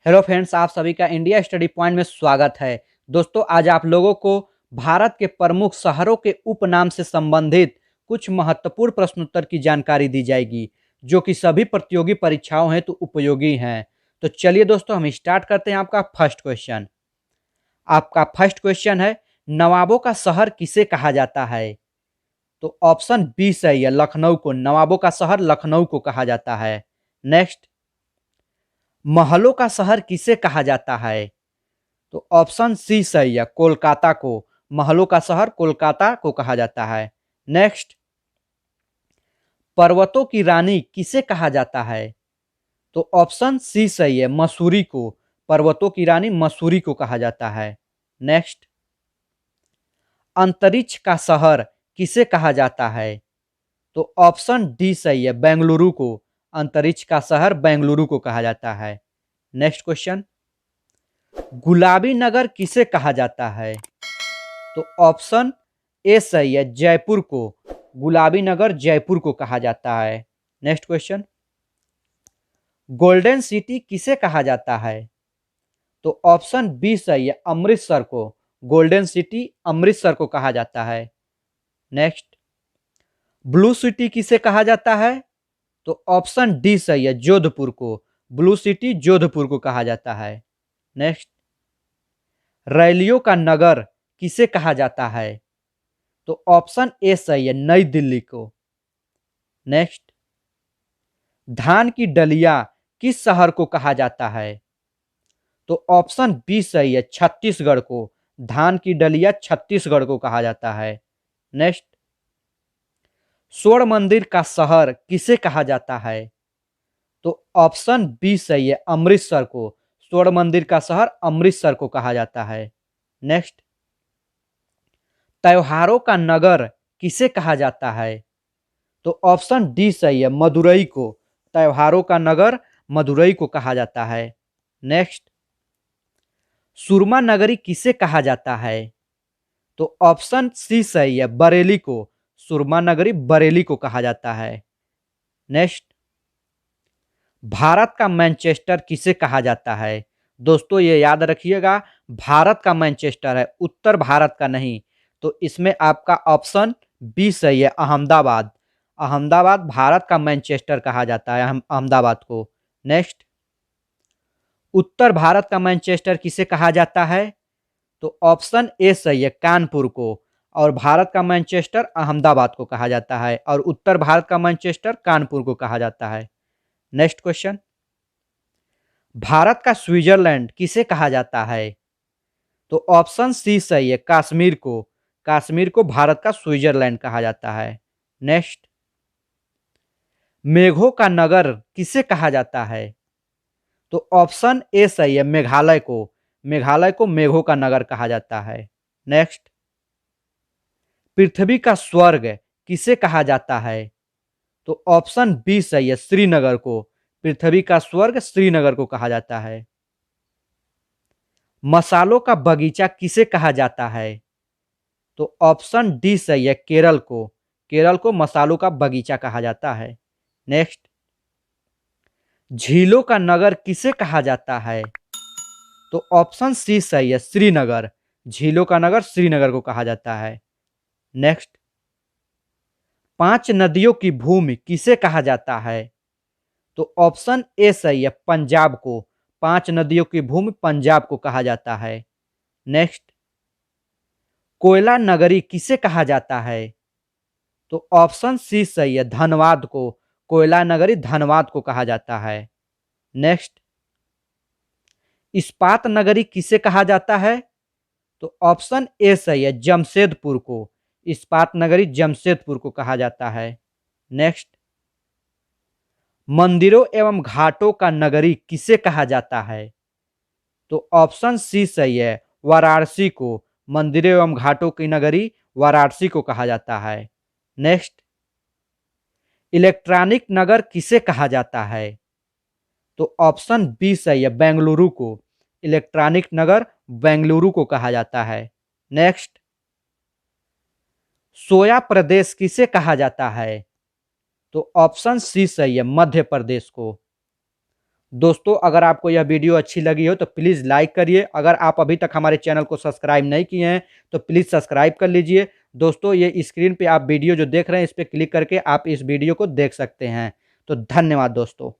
Hello friends, आप सभी का इंडिया स्टडी पॉइंट में स्वागत है। दोस्तों, आज आप लोगों को भारत के प्रमुख शहरों के उपनाम से संबंधित कुछ महत्वपूर्ण प्रश्नोत्तर की जानकारी दी जाएगी, जो कि सभी प्रतियोगी परीक्षाओं हेतु उपयोगी हैं। तो चलिए दोस्तों, हम स्टार्ट करते हैं। आपका फर्स्ट क्वेश्चन है, नवाबों का शहर किसे कहा जाता है? तो ऑप्शन बी सही है, लखनऊ को। नवाबों का शहर लखनऊ को कहा जाता है। नेक्स्ट, महलों का शहर किसे कहा जाता है? तो ऑप्शन सी सही है, कोलकाता को। महलों का शहर कोलकाता को कहा जाता है। नेक्स्ट, पर्वतों की रानी किसे कहा जाता है? तो ऑप्शन सी सही है, मसूरी को। पर्वतों की रानी मसूरी को कहा जाता है। नेक्स्ट, अंतरिक्ष का शहर किसे कहा जाता है? तो ऑप्शन डी सही है, बेंगलुरु को। अंतरिक्ष का शहर बेंगलुरु को कहा जाता है। नेक्स्ट क्वेश्चन, गुलाबी नगर किसे कहा जाता है? तो ऑप्शन ए सही है, जयपुर को। गुलाबी नगर जयपुर को कहा जाता है। नेक्स्ट क्वेश्चन, गोल्डन सिटी किसे कहा जाता है? तो ऑप्शन बी सही है, अमृतसर को। गोल्डन सिटी अमृतसर को कहा जाता है। नेक्स्ट, ब्लू सिटी किसे कहा जाता है? तो ऑप्शन डी सही है, जोधपुर को। ब्लू सिटी जोधपुर को कहा जाता है। नेक्स्ट, रैलियों का नगर किसे कहा जाता है? तो ऑप्शन ए सही है, नई दिल्ली को। नेक्स्ट, धान की डलिया किस शहर को कहा जाता है? तो ऑप्शन बी सही है, छत्तीसगढ़ को। धान की डलिया छत्तीसगढ़ को कहा जाता है। नेक्स्ट, स्वर्ण मंदिर का शहर किसे कहा जाता है? तो ऑप्शन बी सही है, अमृतसर को। स्वर्ण मंदिर का शहर अमृतसर को कहा जाता है। नेक्स्ट, त्योहारों का नगर किसे कहा जाता है? तो ऑप्शन डी सही है, मदुरई को। त्योहारों का नगर मदुरई को कहा जाता है। नेक्स्ट, सुरमा नगरी किसे कहा जाता है? तो ऑप्शन सी सही है, बरेली को। सुरमा नगरी बरेली को कहा जाता है। नेक्स्ट, भारत का मैनचेस्टर किसे कहा जाता है? दोस्तों, ये याद रखिएगा, भारत का मैनचेस्टर है, उत्तर भारत का नहीं। तो इसमें आपका ऑप्शन बी सही है, अहमदाबाद। अहमदाबाद भारत का मैनचेस्टर कहा जाता है, अहमदाबाद को। नेक्स्ट, उत्तर भारत का मैनचेस्टर किसे कहा जाता है? तो ऑप्शन ए सही है, कानपुर को। और भारत का मैनचेस्टर अहमदाबाद को कहा जाता है, और उत्तर भारत का मैनचेस्टर कानपुर को कहा जाता है। नेक्स्ट क्वेश्चन, भारत का स्विट्जरलैंड किसे कहा जाता है? तो ऑप्शन सी सही है, कश्मीर को। कश्मीर को भारत का स्विट्जरलैंड कहा जाता है। नेक्स्ट, मेघों का नगर किसे कहा जाता है? तो ऑप्शन ए सही है, मेघालय को। मेघालय को मेघों का नगर कहा जाता है। नेक्स्ट, पृथ्वी का स्वर्ग किसे कहा जाता है? तो ऑप्शन बी सही है, श्रीनगर को। पृथ्वी का स्वर्ग श्रीनगर को कहा जाता है। मसालों का बगीचा किसे कहा जाता है? तो ऑप्शन डी सही है, केरल को। केरल को मसालों का बगीचा कहा जाता है। नेक्स्ट, झीलों का नगर किसे कहा जाता है? तो ऑप्शन सी सही है, श्रीनगर। झीलों का नगर श्रीनगर को कहा जाता है। नेक्स्ट, पांच नदियों की भूमि किसे कहा जाता है? तो ऑप्शन ए सही है, पंजाब को। पांच नदियों की भूमि पंजाब को कहा जाता है। नेक्स्ट, कोयला नगरी किसे कहा जाता है? तो ऑप्शन सी सही है, धनबाद को। कोयला नगरी धनबाद को कहा जाता है। नेक्स्ट, इस्पात नगरी किसे कहा जाता है? तो ऑप्शन ए सही है, जमशेदपुर को। इस्पात नगरी जमशेदपुर को कहा जाता है। नेक्स्ट, मंदिरों एवं घाटों का नगरी किसे कहा जाता है? तो ऑप्शन सी सही है, वाराणसी को। मंदिरों एवं घाटों की नगरी वाराणसी को कहा जाता है। नेक्स्ट, इलेक्ट्रॉनिक नगर किसे कहा जाता है? तो ऑप्शन बी सही है, बेंगलुरु को। इलेक्ट्रॉनिक नगर बेंगलुरु को कहा जाता है। नेक्स्ट, सोया प्रदेश किसे कहा जाता है? तो ऑप्शन सी सही है, मध्य प्रदेश को। दोस्तों अगर आपको यह वीडियो अच्छी लगी हो तो प्लीज़ लाइक करिए। अगर आप अभी तक हमारे चैनल को सब्सक्राइब नहीं किए हैं तो प्लीज़ सब्सक्राइब कर लीजिए। दोस्तों ये स्क्रीन पे आप वीडियो जो देख रहे हैं इस पे क्लिक करके आप इस वीडियो को देख सकते हैं। तो धन्यवाद दोस्तों।